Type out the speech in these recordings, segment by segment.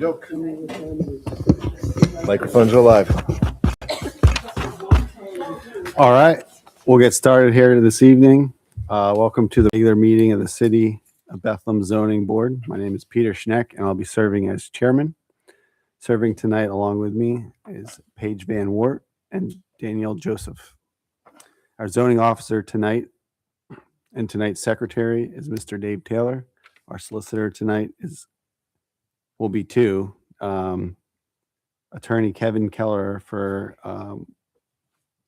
Okey-doke. Microphones are live. All right, we'll get started here this evening. Welcome to the regular meeting of the City of Bethlehem Zoning Board. My name is Peter Schneck, and I'll be serving as chairman. Serving tonight along with me is Paige Van Wart and Danielle Joseph. Our zoning officer tonight and tonight's secretary is Mr. Dave Taylor. Our solicitor tonight will be two. Attorney Kevin Keller for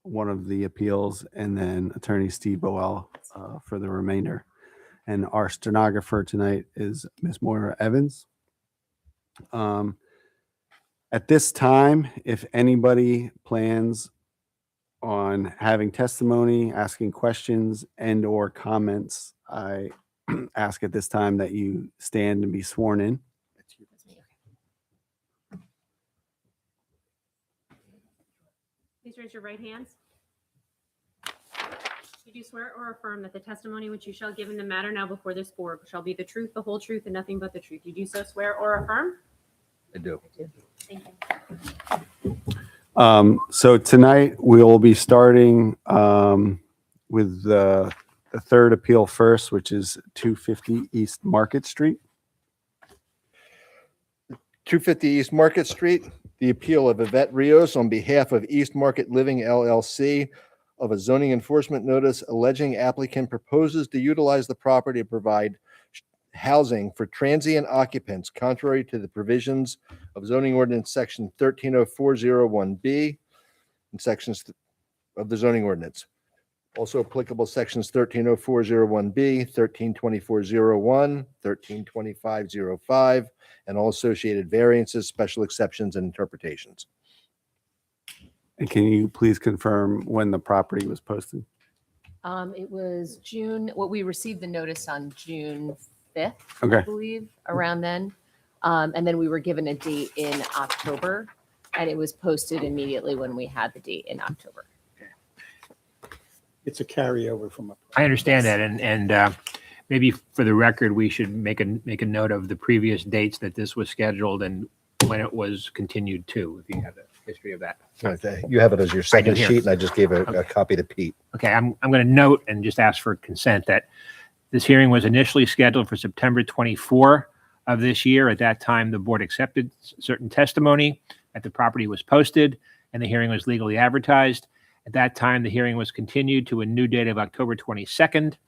one of the appeals, and then Attorney Steve Boel for the remainder. And our stenographer tonight is Ms. Moira Evans. At this time, if anybody plans on having testimony, asking questions, and or comments, I ask at this time that you stand and be sworn in. Please raise your right hands. You do swear or affirm that the testimony which you shall give in the matter now before this board shall be the truth, the whole truth, and nothing but the truth. You do so swear or affirm? I do. Thank you. So tonight we'll be starting with the third appeal first, which is 250 East Market Street. 250 East Market Street, the appeal of Yvette Rios on behalf of East Market Living LLC of a zoning enforcement notice alleging applicant proposes to utilize the property to provide housing for transient occupants contrary to the provisions of zoning ordinance section 130401B and sections of the zoning ordinance. Also applicable sections 130401B, 132401, 132505, and all associated variances, special exceptions, and interpretations. And can you please confirm when the property was posted? It was June, we received the notice on June 5th, I Okay. believe, around then. And then we were given a date in October, and it was posted immediately when we had the date in October. It's a carryover from a. I understand that, and maybe for the record, we should make a note of the previous dates that this was scheduled and when it was continued to, if you have a history of that. Okay, you have it as your second here. sheet, and I just gave a Okay. copy to Pete. Okay, I'm going to note and just ask for consent that this hearing was initially scheduled for September 24 of this year. At that time, the board accepted certain testimony that the property was posted and the hearing was legally advertised. At that time, the hearing was continued to a new date of October 22nd.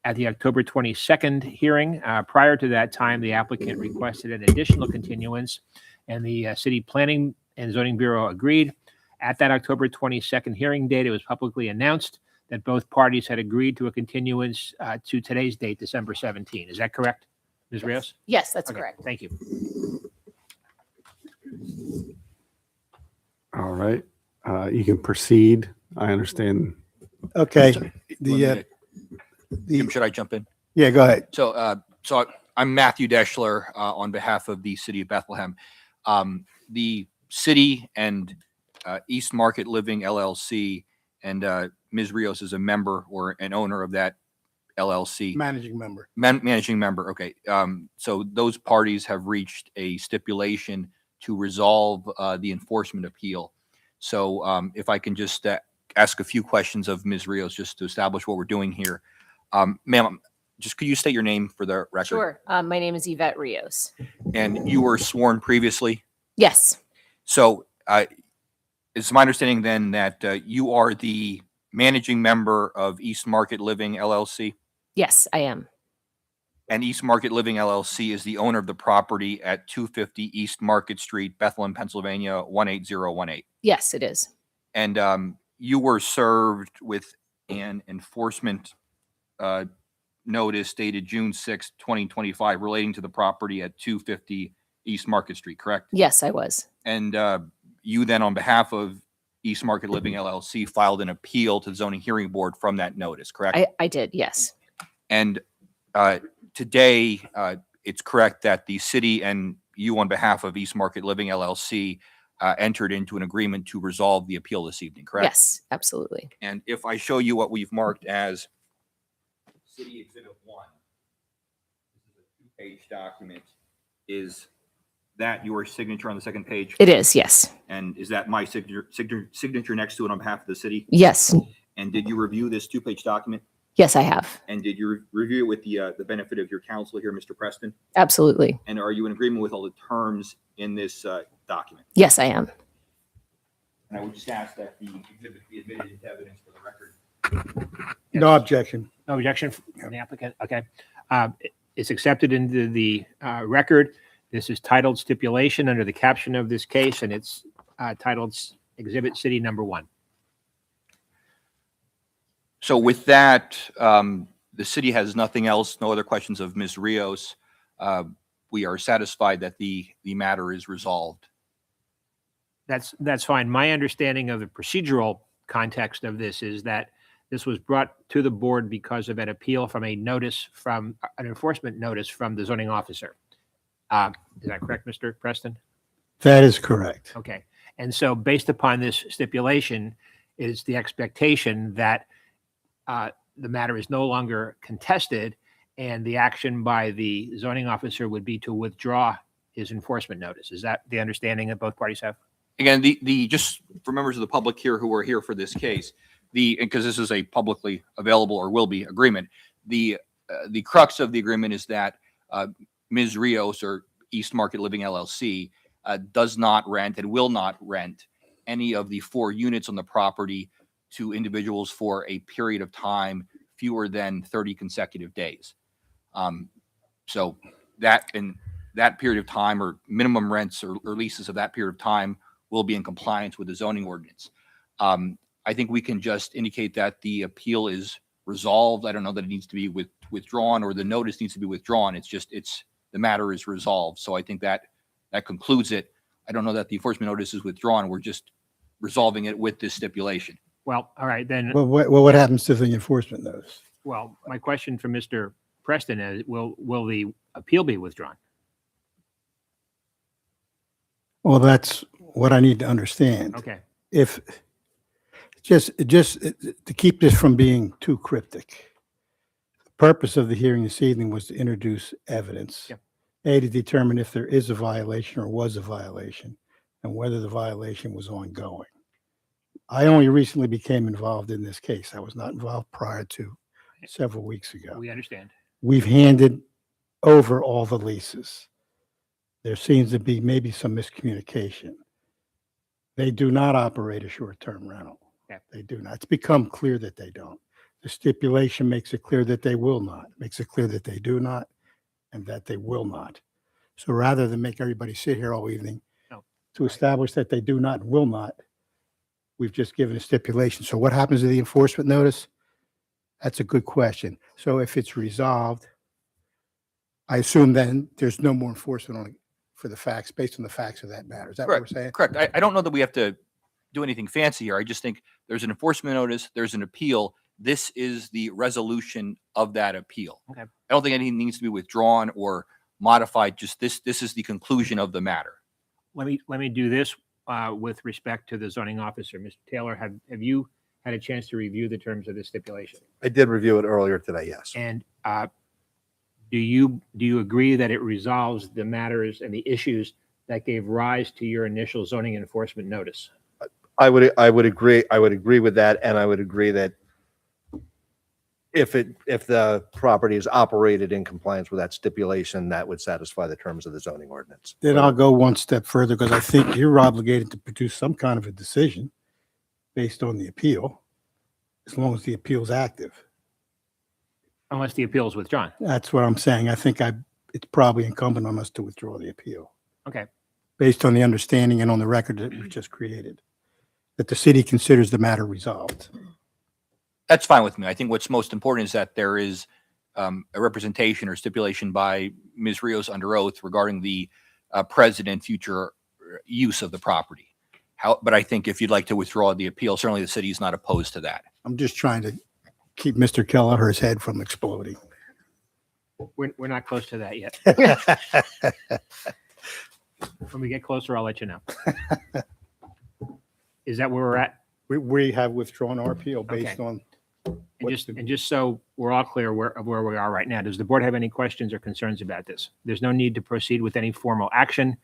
At the October 22nd hearing, prior to that time, the applicant requested an additional continuance, and the City Planning and Zoning Bureau agreed. At that October 22nd hearing date, it was publicly announced that both parties had agreed to a continuance to today's date, December 17. Is that correct, Ms. Rios? Yes, that's Okay, correct. thank you. All right. You can proceed. I understand. Okay, Jim, the, should I jump in? yeah, go ahead. So I'm Matthew Deschler on behalf of the City of Bethlehem. The city and East Market Living LLC and Ms. Rios is a member or an owner of that LLC. Managing member. Managing member. Okay. So those parties have reached a stipulation to resolve the enforcement appeal. So if I can just ask a few questions of Ms. Rios just to establish what we're doing here. Ma'am, just could you state your name for the record? Sure. My name is Yvette Rios. And you were sworn previously. Yes, So it's my understanding then that you are the managing member of East Market Living LLC, yes, I am. and East Market Living LLC is the owner of the property at 250 East Market Street, Bethlehem, Pennsylvania, 18018. Yes, it is. And you were served with an enforcement notice dated June 6, 2025, relating to the property at 250 East Market Street, correct? Yes, I was. And you then, on behalf of East Market Living LLC, filed an appeal to the zoning hearing board from that notice, correct? I did, yes. And today, it's correct that the city and you, on behalf of East Market Living LLC, entered into an agreement to resolve the appeal this evening, correct? Yes, absolutely. And if I show you what we've marked as City Exhibit 1, this is a 2-page document, is that your signature on the second page? It is, yes. And is that my signature next to it on behalf of the city? Yes. And did you review this two-page document? Yes, I have. And did you review it with the benefit of your counsel here, Mr. Preston? Absolutely. And are you in agreement with all the terms in this document? Yes, I am. And I would just ask that the exhibit be admitted into evidence for the record. No objection. No objection from the applicant? Okay. It's accepted into the record. This is titled stipulation under the caption of this case, and it's titled Exhibit City Number 1. So with that, the city has nothing else, no other questions of Ms. Rios. We are satisfied that the matter is resolved. That's fine. My understanding of the procedural context of this is that this was brought to the board because of an appeal from an enforcement notice from the zoning officer. Is that correct, Mr. Preston? That is correct. Okay. And so based upon this stipulation, is the expectation that the matter is no longer contested and the action by the zoning officer would be to withdraw his enforcement notice. Is that the understanding that both parties have? Again, the just for members of the public here who are here for this case, because this is a publicly available or will be agreement, the crux of the agreement is that Ms. Rios or East Market Living LLC does not rent and will not rent any of the 4 units on the property to individuals for a period of time fewer than 30 consecutive days. So that in that period of time or minimum rents or leases of that period of time will be in compliance with the zoning ordinance. I think we can just indicate that the appeal is resolved. I don't know that it needs to be withdrawn or the notice needs to be withdrawn. It's just, the matter is resolved. So I think that concludes it. I don't know that the enforcement notice is withdrawn. We're just resolving it with this stipulation. Well, all right, then. Well, what happens to the enforcement notice? Well, my question for Mr. Preston is, will the appeal be withdrawn? Well, that's what I need to understand. Okay. If, just to keep this from being too cryptic, the purpose of the hearing this evening was to introduce evidence. Yep. A, to determine if there is a violation or was a violation and whether the violation was ongoing. I only recently became involved in this case. I was not involved prior to several weeks ago. We understand. We've handed over all the leases. There seems to be maybe some miscommunication. They do not operate a short-term rental. Yeah. They do not. It's become clear that they don't. The stipulation makes it clear that they will not, makes it clear that they do not, and that they will not. So rather than make everybody sit here all evening No. to establish that they do not and will not, we've just given a stipulation. So what happens to the enforcement notice? That's a good question. So if it's resolved, I assume then there's no more enforcement on it for the facts, based on the facts of that matter. Is that what we're saying? Correct. I don't know that we have to do anything fancy here. I just think there's an enforcement notice, there's an appeal. This is the resolution of that appeal. Okay. I don't think anything needs to be withdrawn or modified. Just this is the conclusion of the matter. Let me do this with respect to the zoning officer. Mr. Taylor, have you had a chance to review the terms of this stipulation? I did review it earlier today, yes. And do you agree that it resolves the matters and the issues that gave rise to your initial zoning enforcement notice? I would agree. I would agree with that, and I would agree that if the property is operated in compliance with that stipulation, that would satisfy the terms of the zoning ordinance. Then I'll go one step further because I think you're obligated to produce some kind of a decision based on the appeal, as long as the appeal is active. Unless the appeal is withdrawn. That's what I'm saying. I think it's probably incumbent on us to withdraw the appeal Okay. based on the understanding and on the record that we've just created, that the city considers the matter resolved. That's fine with me. I think what's most important is that there is a representation or stipulation by Ms. Rios under oath regarding the present and future use of the property. But I think if you'd like to withdraw the appeal, certainly the city is not opposed to that. I'm just trying to keep Mr. Kelleher's head from exploding. We're not close to that yet. When we get closer, I'll let you know. Is that where we're at? We have withdrawn our appeal based Okay. on, And just so we're all clear where we are right now, does the board have any questions or concerns about this? There's no need to proceed with any formal action.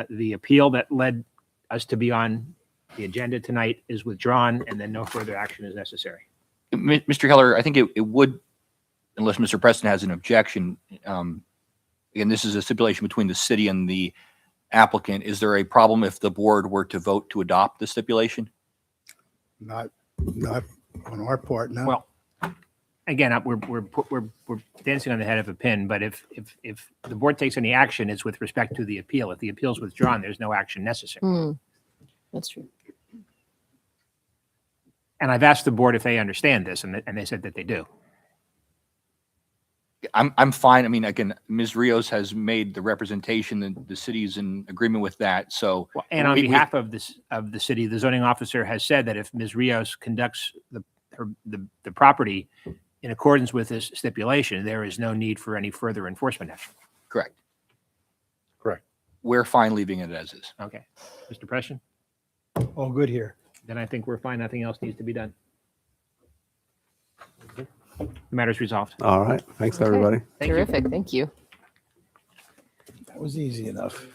the appeal that led us to be on the agenda tonight is withdrawn, and then no further action is necessary. Mr. Heller, I think it would, unless Mr. Preston has an objection, again, this is a stipulation between the city and the applicant. Is there a problem if the board were to vote to adopt the stipulation? Not on our part, no. Well, again, we're dancing on the head of a pin, but if the board takes any action, it's with respect to the appeal. If the appeal is withdrawn, there's no action necessary. Hmm, that's true. And I've asked the board if they understand this, and they said that they do. I'm fine. I mean, again, Ms. Rios has made the representation that the city's in agreement with that. So Well, and on We- behalf of the city, the zoning officer has said that if Ms. Rios conducts the property in accordance with this stipulation, there is no need for any further enforcement action. correct. Correct. We're fine leaving it as is. Okay. Mr. Preston, All good here. then I think we're fine. Nothing else needs to be done. The matter's resolved. All right. Thanks, Okay. everybody. Thank you. Terrific, thank you. That was easy enough.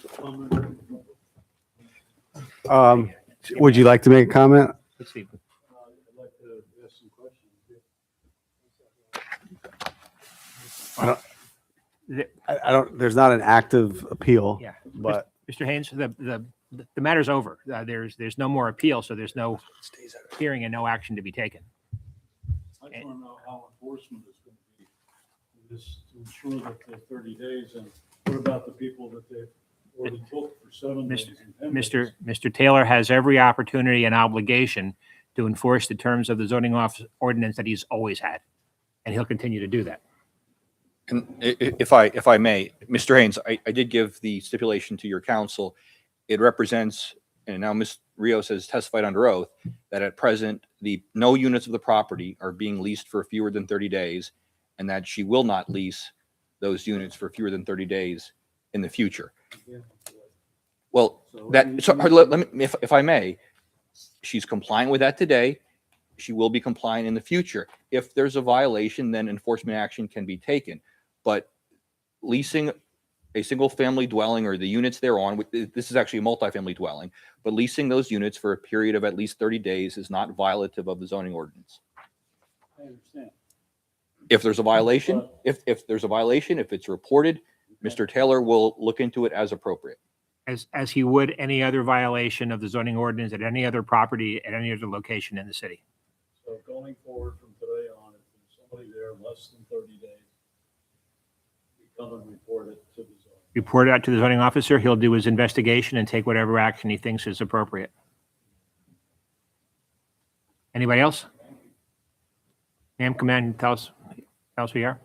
Would you like to make a comment? Let's see. I don't, there's not an active appeal. Yeah. But Mr. Haynes, the matter's over. There's no more appeal, so there's no hearing and no action to be taken. I just want to know how enforcement is going to be, this to ensure that the 30 days, and what about the people that they've already booked for 7 days and 10 days? Mr. Taylor has every opportunity and obligation to enforce the terms of the zoning office ordinance that he's always had, and he'll continue to do that. And if I may, Mr. Haynes, I did give the stipulation to your counsel. It represents, and now Ms. Rios has testified under oath, that at present, no units of the property are being leased for fewer than 30 days, and that she will not lease those units for fewer than 30 days in the future. Well, let me, if I may, she's complying with that today. She will be compliant in the future. If there's a violation, then enforcement action can be taken. But leasing a single family dwelling or the units thereon, this is actually a multifamily dwelling, but leasing those units for a period of at least 30 days is not violative of the zoning ordinance. I understand. If there's a violation, if there's a violation, if it's reported, Mr. Taylor will look into it as appropriate. As he would any other violation of the zoning ordinance at any other property, at any other location in the city. So going forward from today on, if there's somebody there less than 30 days, we come and report it to the zone. Report it out to the zoning officer, he'll do his investigation and take whatever action he thinks is appropriate. Anybody else? Ma'am, come in and tell us who you are.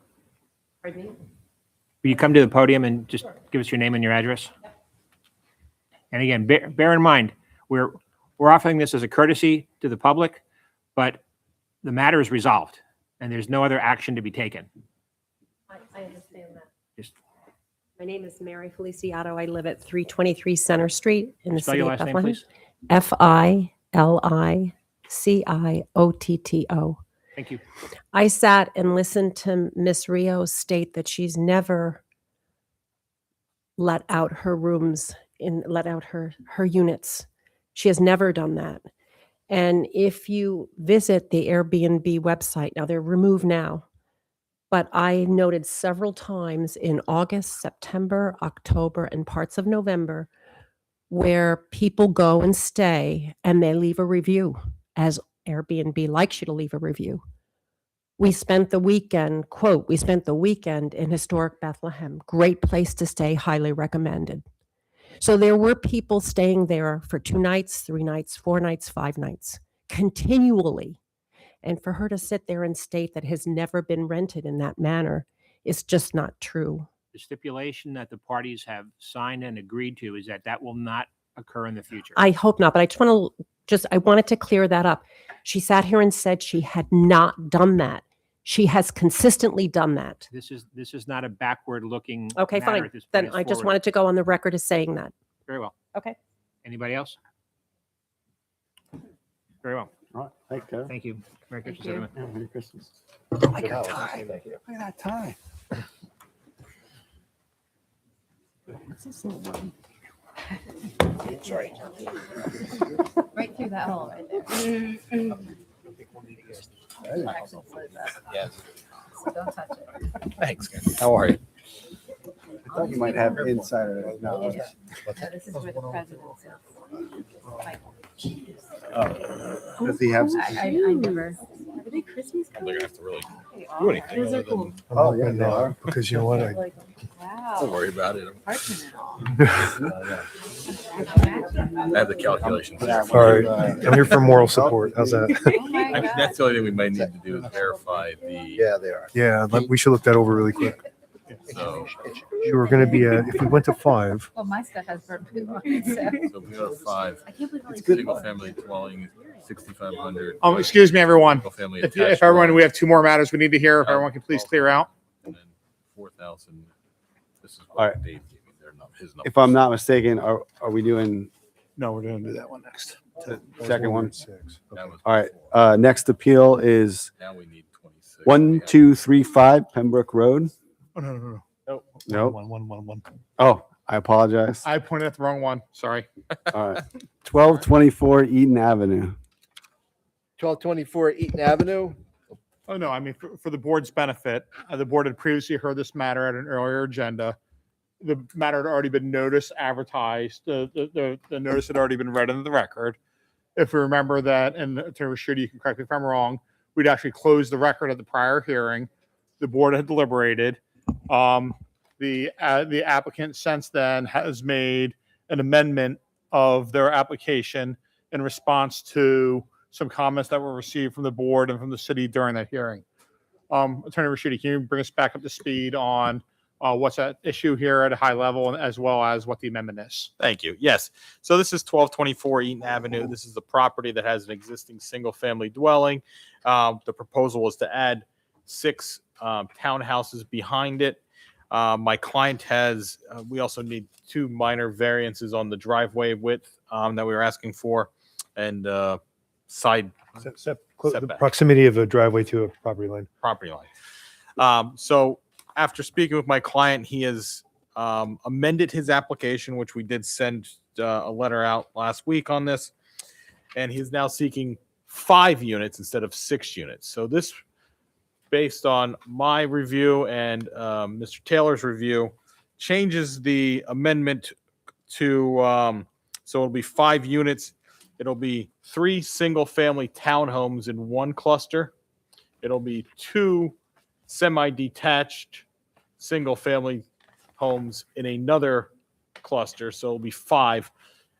Pardon me? Will you come to the podium and just give us your name and your address? And again, bear in mind, we're offering this as a courtesy to the public, but the matter is resolved and there's no other action to be taken. I understand that. Just My name is Mary Feliciato. I live at 323 Center Street in the spell city your of last name, Bethlehem. please. Filiciotto. Thank you. I sat and listened to Miss Rio state that she's never let out her rooms let out her units. She has never done that. And if you visit the Airbnb website, now they're removed now, but I noted several times in August, September, October, and parts of November where people go and stay and they leave a review, as Airbnb likes you to leave a review. We spent the weekend, quote, we spent the weekend in historic Bethlehem. Great place to stay, highly recommended. So there were people staying there for 2 nights, 3 nights, 4 nights, 5 nights, continually. And for her to sit there and state that has never been rented in that manner is just not true. The stipulation that the parties have signed and agreed to is that will not occur in the future. I hope not, but I wanted to clear that up. She sat here and said she had not done that. She has consistently done that. This is not a backward looking. Okay, matter fine. at this point. Then It's I just forward. wanted to go on the record as saying that. Very well. Okay. Anybody else? Very well. All right. Thanks, Kevin. Thank you. Merry Christmas, you. everyone. Yeah, Merry Christmas. I got time. Thank you. Look at that tie. Sorry. Right through that hole right there. Yes. So don't touch it. Thanks. How are you? I thought you might have insider knowledge. So this is where the president sits. Does he have? I never. Are they Christmas? They're gonna have to really do anything. Those are other than- cool. Oh, yeah, they are. Because you know what? Like, Don't wow. worry about it. Parchment and all. I have the calculations. Yeah, All right, I'm here for moral support. How's that? Oh my I mean, God. that's the only thing we might need to do is verify the, Yeah, they are. Yeah, we should look that over really quick. so, We're going to be, if we went to 5, Well, my stuff has burnt poo on it, so. so we go to 5, I can't believe only. single family dwelling, 6,500. Excuse me, everyone. Single family If attached everyone, we have dwelling, 2 more matters we need to hear. If everyone can please clear out. And then 4,000, this is All what right. Dave gave me, they're not his numbers. If I'm not mistaken, are we doing No, we're going to do that one next. the second one? 6. That was All right. before. Next appeal is Now we need 26. 1235 Pembroke Road. Oh, no. Nope. One. Oh, I apologize. I pointed at the wrong one. Sorry. All right. 1224 Eden Avenue. 1224 Eaton Avenue. Oh, no, I mean, for the board's benefit, the board had previously heard this matter at an earlier agenda. The matter had already been noticed, advertised, the notice had already been read into the record. If we remember that, and Attorney Rashidi, you can correct me if I'm wrong, we'd actually closed the record at the prior hearing. The board had deliberated. The applicant since then has made an amendment of their application in response to some comments that were received from the board and from the city during that hearing. Attorney Rashidi, can you bring us back up to speed on what's at issue here at a high level, and as well as what the amendment is? Thank you. Yes. So this is 1224 Eaton Avenue. This is the property that has an existing single-family dwelling. The proposal is to add 6 townhouses behind it. My client has, we also need 2 minor variances on the driveway width that we were asking for, and side The Setback. proximity of a driveway to a property line. property line. So after speaking with my client, he has amended his application, which we did send a letter out last week on this, and he's now seeking 5 units instead of 6 units. So this, based on my review and Mr. Taylor's review, changes the amendment to, so it'll be 5 units. It'll be 3 single-family townhomes in one cluster. It'll be 2 semi-detached single-family homes in another cluster, so it'll be 5.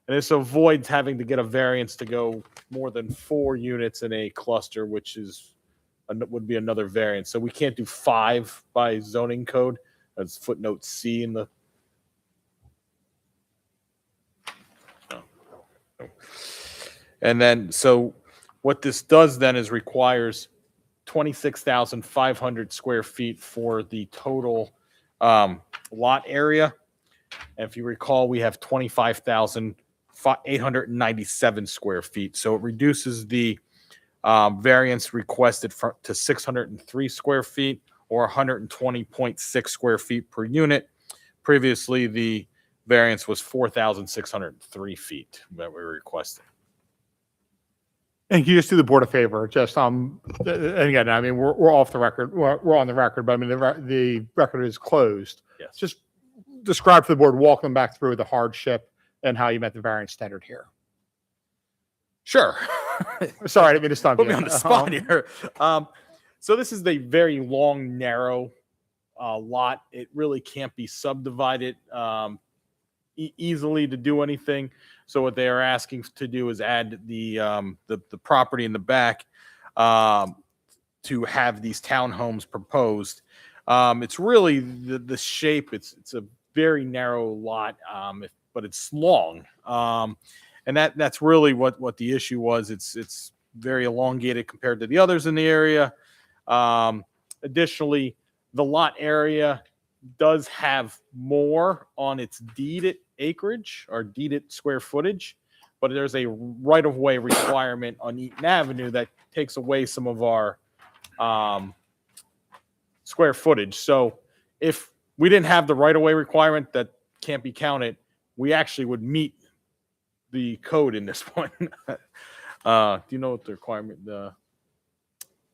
And this avoids having to get a variance to go more than 4 units in a cluster, which is would be another variance. So we can't do 5 by zoning code. That's footnote C in the. And then, so what this does then is requires 26,500 square feet for the total lot area. And if you recall, we have 25,897 square feet. So it reduces the variance requested to 603 square feet, or 120.6 square feet per unit. Previously, the variance was 4,603 feet that we were requesting. And can you just do the board a favor? Just, and again, I mean, we're off the record, we're on the record, but I mean, the record is closed. Yes. Just describe to the board, walk them back through the hardship and how you met the variance standard here. Sure. Sorry, I didn't mean to stump Put you. me on the spot here. So this is a very long, narrow lot. It really can't be subdivided easily to do anything. So what they are asking to do is add the property in the back to have these townhomes proposed. It's really the shape. It's a very narrow lot, but it's long. And that's really what the issue was. It's very elongated compared to the others in the area. Additionally, the lot area does have more on its deeded acreage or deeded square footage, but there's a right-of-way requirement on Eaton Avenue that takes away some of our square footage. So if we didn't have the right-of-way requirement that can't be counted, we actually would meet the code in this one. Do you know what the requirement,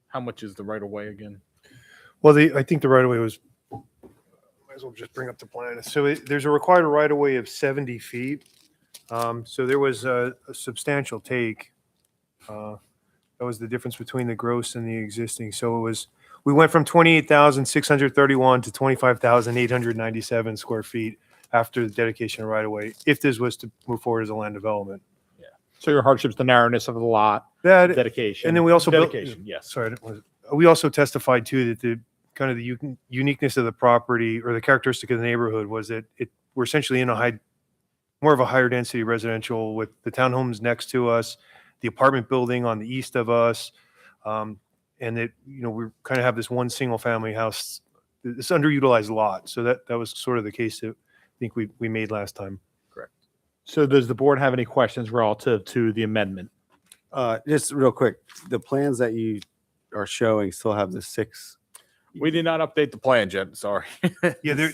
how much is the right of way again? Well, I think the right of way was, might as well just bring up the plan. So there's a required right of way of 70 feet. So there was a substantial take. That was the difference between the gross and the existing. So we went from 28,631 to 25,897 square feet after the dedication of right of way, if this was to move forward as a land development. So your hardship's the narrowness of the lot, That, dedication. and then we also built- dedication, yes. sorry, we also testified too that the kind of the uniqueness of the property or the characteristic of the neighborhood was that we're essentially in more of a higher density residential with the townhomes next to us, the apartment building on the east of us, and that we kind of have this one single family house, this underutilized lot. So that was sort of the case that I think we made last time. So does the board have any questions relative to the amendment? Just real quick, the plans that you are showing still have the 6. We did not update the plan, Jen, sorry. Yeah,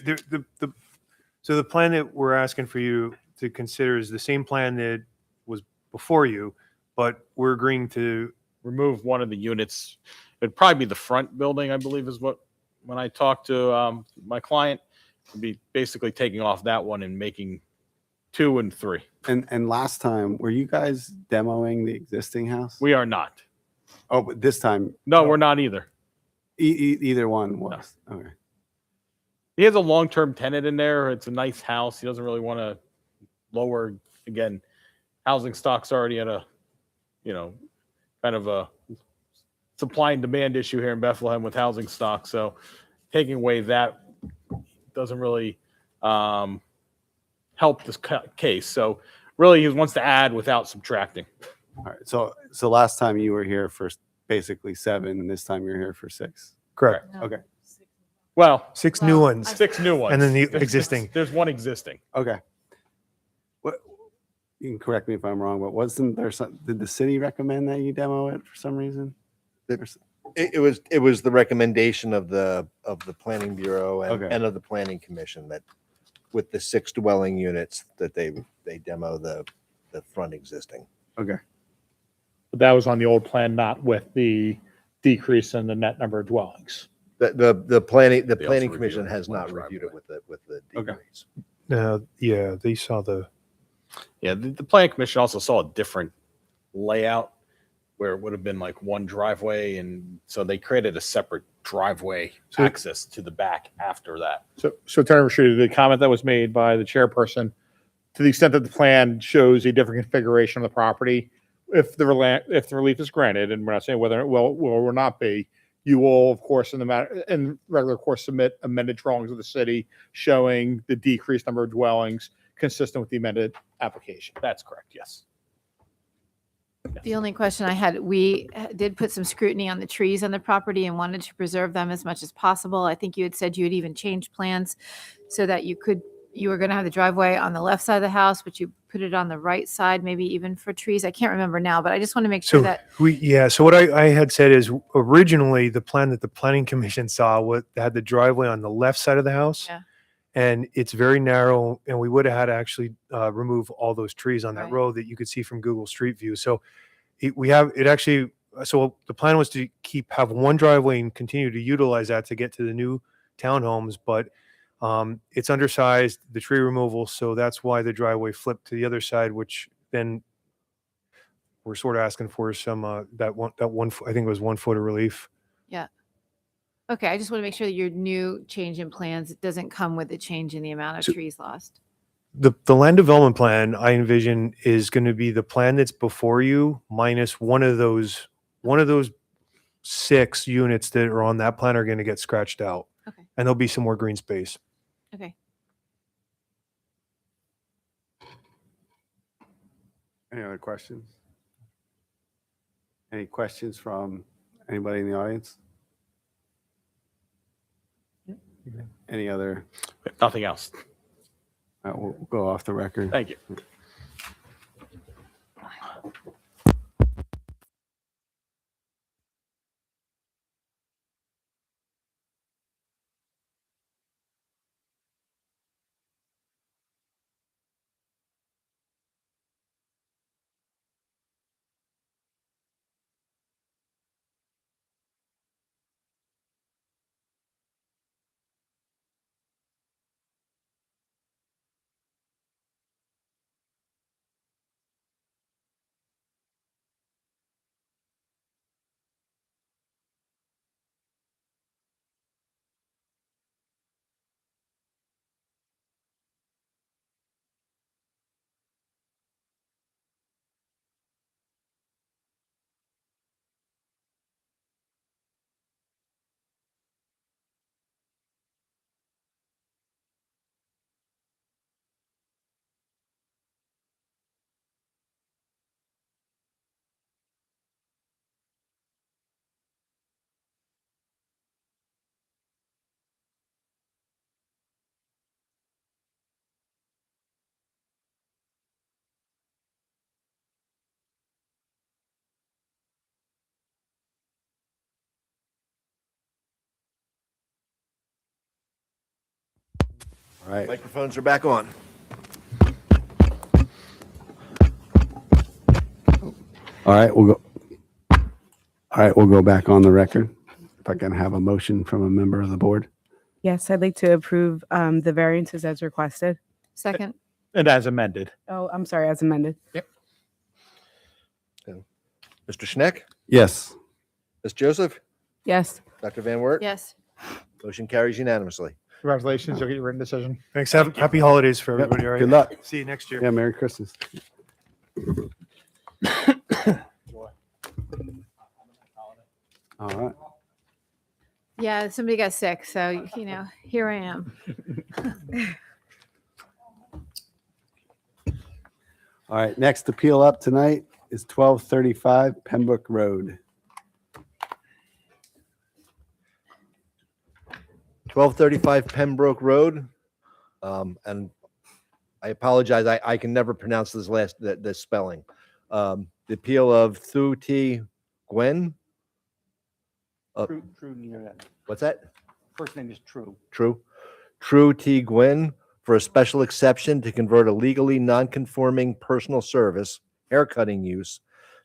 so the plan that we're asking for you to consider is the same plan that was before you, but we're agreeing to Remove one of the units. It'd probably be the front building, I believe is what, when I talked to my client, would be basically taking off that one and making 2 and 3. And last time, were you guys demoing the existing house? We are not. Oh, but this time, No, we're not either. either one was. Okay. He has a long-term tenant in there. It's a nice house. He doesn't really want to lower, again, housing stock's already at a, kind of a supply and demand issue here in Bethlehem with housing stock. So taking away that doesn't really help this case. So really he wants to add without subtracting. All right. So last time you were here for basically 7, and this time you're here for 6. correct Okay. Well, 6 new ones. 6 new ones. And then the There's- existing. There's one existing. Okay. What, you can correct me if I'm wrong, but wasn't there did the city recommend that you demo it for some reason? It was the recommendation of the planning bureau Okay. and of the planning commission that with the 6 dwelling units that they demo the front existing. Okay. But that was on the old plan, not with the decrease in the net number of dwellings. The planning They also planning reviewed commission it has one not reviewed it driveway. with the Okay. decrease. Yeah, they saw the, Yeah, the planning commission also saw a different layout where it would have been like one driveway. And so they created a separate driveway So- access to the back after that. So Attorney Rashid, the comment that was made by the chairperson, to the extent that the plan shows a different configuration of the property, if the relief is granted, and we're not saying whether it will or not be, you will, of course, in regular course, submit amended drawings of the city showing the decreased number of dwellings consistent with the amended application. That's correct, yes. The only question I had, we did put some scrutiny on the trees on the property and wanted to preserve them as much as possible. I think you had said you had even changed plans so that you were going to have the driveway on the left side of the house, but you put it on the right side, maybe even for trees. I can't remember now, but I just want to make sure so that, so what I had said is originally the plan that the planning commission saw had the driveway on the left side of the house. Yeah. And it's very narrow, and we would have had to actually remove all those trees on that Right. road that you could see from Google Street View. So so the plan was to have one driveway and continue to utilize that to get to the new townhomes, but it's undersized, the tree removal, so that's why the driveway flipped to the other side, which then we're sort of asking for some I think it was 1 foot of relief. okay, I just want to make sure that your new change in plans doesn't come with a change in the amount of So- trees lost. The land development plan I envision is going to be the plan that's before you minus one of those 6 units that are on that plan are going to get scratched out. Okay. And there'll be some more green space. Okay. Any other questions? Any questions from anybody in the audience? Any other? Nothing else. We'll go off the record. Thank you. All right. Microphones are back on. All right, we'll go. All right, we'll go back on the record. If I can have a motion from a member of the board. Yes, I'd like to approve the variances as requested. Second. And as amended. Oh, I'm sorry, as amended. Mr. Schneck, Yes. Ms. Joseph, Yes. Dr. Van Wert. Yes. Motion carries unanimously. Congratulations, you'll get your written decision. Thanks. Happy holidays for Yep. everybody. All right. Good luck. See you next year. Yeah, Merry Christmas. All right. Yeah, somebody got sick, so here I am. All right, next appeal up tonight is 1235 Pembroke Road. 1235 Pembroke Road. And I apologize, I can never pronounce this spelling. The appeal of Thu T. Gwen. True near that. What's that? First name is True. True T. Gwen for a special exception to convert a legally non-conforming personal service, haircutting use,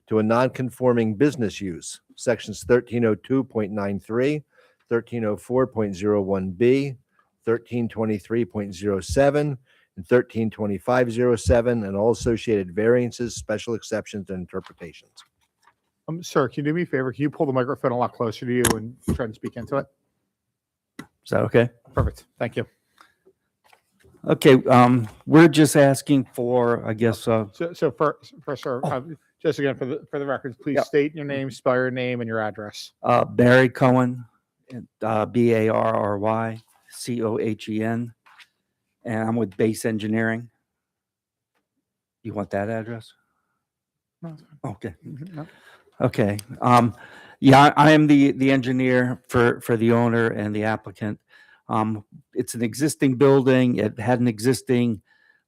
to a non-conforming business use. Sections 1302.93, 1304.01B, 1323.07, and 1325.07, and all associated variances, special exceptions, and interpretations. Sir, can you do me a favor? Can you pull the microphone a lot closer to you and try and speak into it? Is that okay? Perfect. Thank you. Okay, we're just asking for, I guess, So first, sir, just again for the records, please Yep. state your name, spell your name, and your address. Barry Cohen, Barry Cohen, and I'm with Base Engineering. You want that address? Okay. No. Okay. Yeah, I am the engineer for the owner and the applicant. It's an existing building. It had an existing,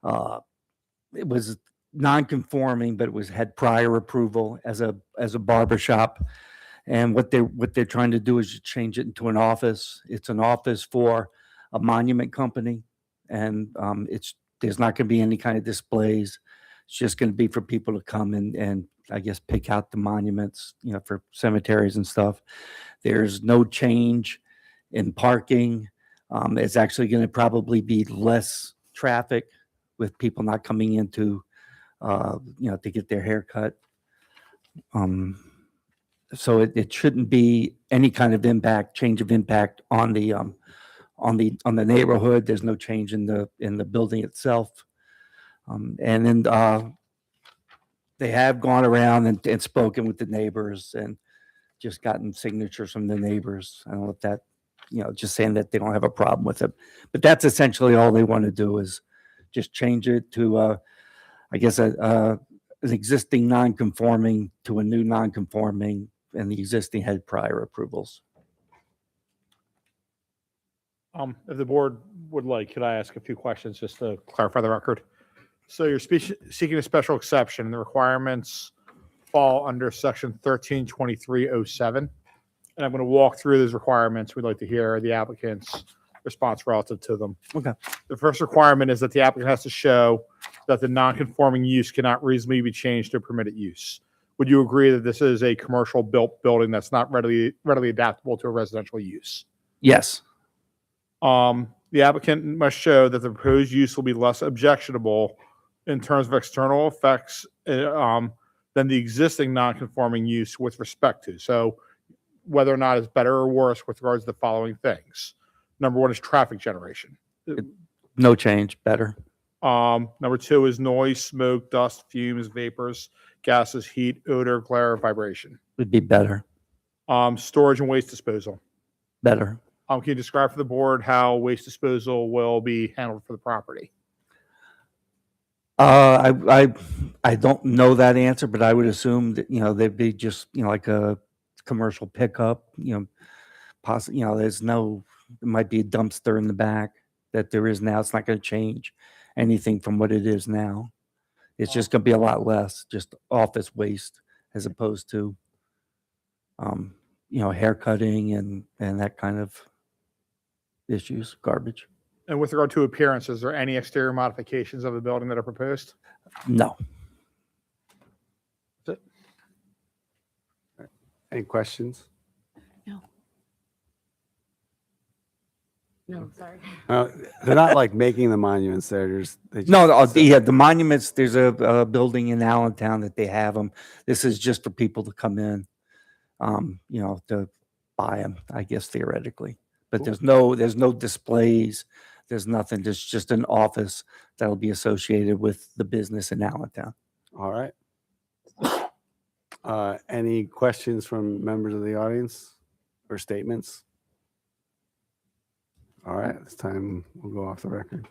it was non-conforming, but had prior approval as a barber shop. And what they're trying to do is just change it into an office. It's an office for a monument company, and there's not going to be any kind of displays. It's just going to be for people to come and I guess pick out the monuments, for cemeteries and stuff. There's no change in parking. It's actually going to probably be less traffic with people not coming into, to get their hair cut. So it shouldn't be any kind of change of impact on the neighborhood. There's no change in the building itself. And then they have gone around and spoken with the neighbors and just gotten signatures from the neighbors. I don't know if that, just saying that they don't have a problem with it. But that's essentially all they want to do is just change it to, I guess, an existing non-conforming to a new non-conforming, and the existing had prior approvals. If the board would like, could I ask a few questions just to clarify the record? So you're seeking a special exception, and the requirements fall under section 1323.07. And I'm going to walk through those requirements. We'd like to hear the applicant's response relative to them. Okay. The first requirement is that the applicant has to show that the non-conforming use cannot reasonably be changed to permitted use. Would you agree that this is a commercial built building that's not readily adaptable to a residential use? Yes. The applicant must show that the proposed use will be less objectionable in terms of external effects than the existing non-conforming use with respect to. So whether or not it's better or worse with regards to the following things. Number one is traffic generation. No change, better. Number two is noise, smoke, dust, fumes, vapors, gases, heat, odor, glare, vibration. Would be better. Storage and waste disposal. Better. Can you describe for the board how waste disposal will be handled for the property? I don't know that answer, but I would assume that, they'd be just, like a commercial pickup, possibly, there's no, there might be a dumpster in the back that there is now. It's not going to change anything from what it is now. It's just going to be a lot less, just office waste as opposed to, hair cutting and that kind of issues, garbage. And with regard to appearance, is there any exterior modifications of the building that are proposed? No. Any questions? No, sorry. They're not like making the monuments there. They No, just- the monuments, there's a building in Allentown that they have them. This is just for people to come in, to buy them, I guess theoretically. But there's no displays. There's nothing. There's just an office that'll be associated with the business in Allentown. All right. Any questions from members of the audience or statements? All right, this time we'll go off the record.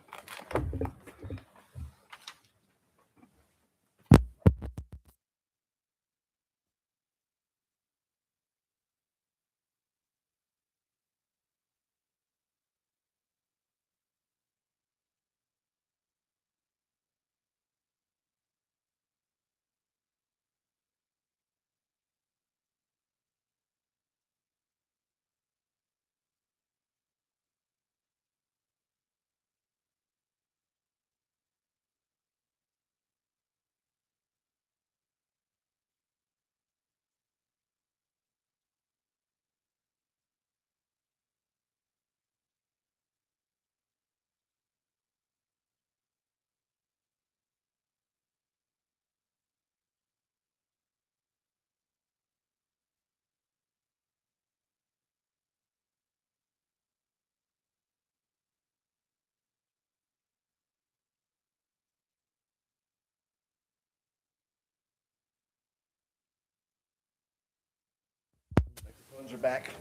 Phones are back.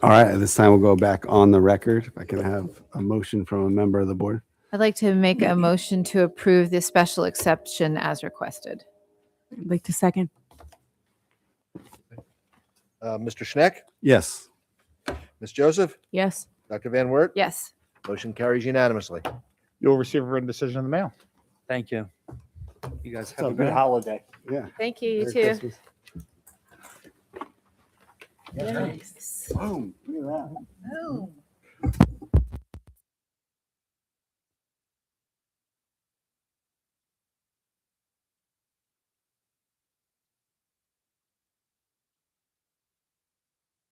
All right, at this time we'll go back on the record. If I can have a motion from a member of the board. I'd like to make a motion to approve this special exception as requested. I'd like to second. Mr. Schneck, Yes. Ms. Joseph, Yes. Dr. Van Wert, Yes. motion carries unanimously. You'll receive a written decision in the mail. Thank you. You guys have up, a good man? holiday. Yeah. Thank you, you Merry too. Christmas. Yes. Boom. Look at that. Boom.